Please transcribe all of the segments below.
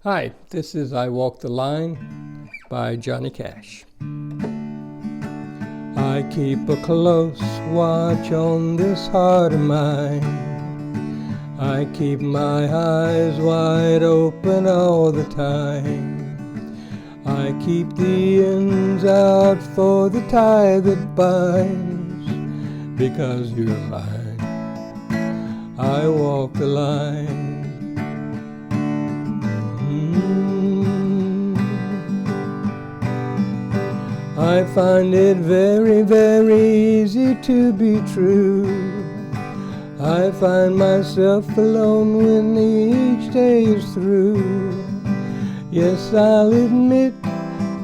Hi, this is I Walk the Line by Johnny Cash. I keep a close watch on this heart of mine. I keep my eyes wide open all the time. I keep the ends out for the tie that binds. Because you're mine, I walk the line. I find it very, very easy to be true. I find myself alone when each day is through. Yes, I'll admit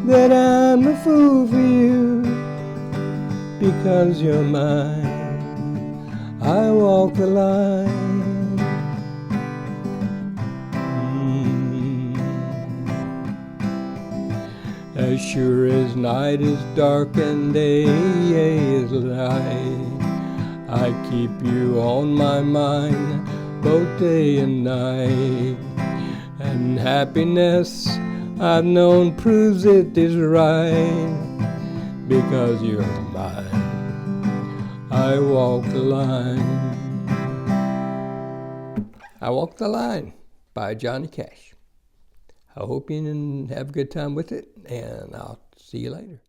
that I'm a fool for you. Because you're mine, I walk the line. As sure as night is dark and day is light, I keep you on my mind both day and night. And happiness I've known proves it is right. Because you're mine, I walk the line. I Walk the Line by Johnny Cash. I hope you have a good time with it, and I'll see you later.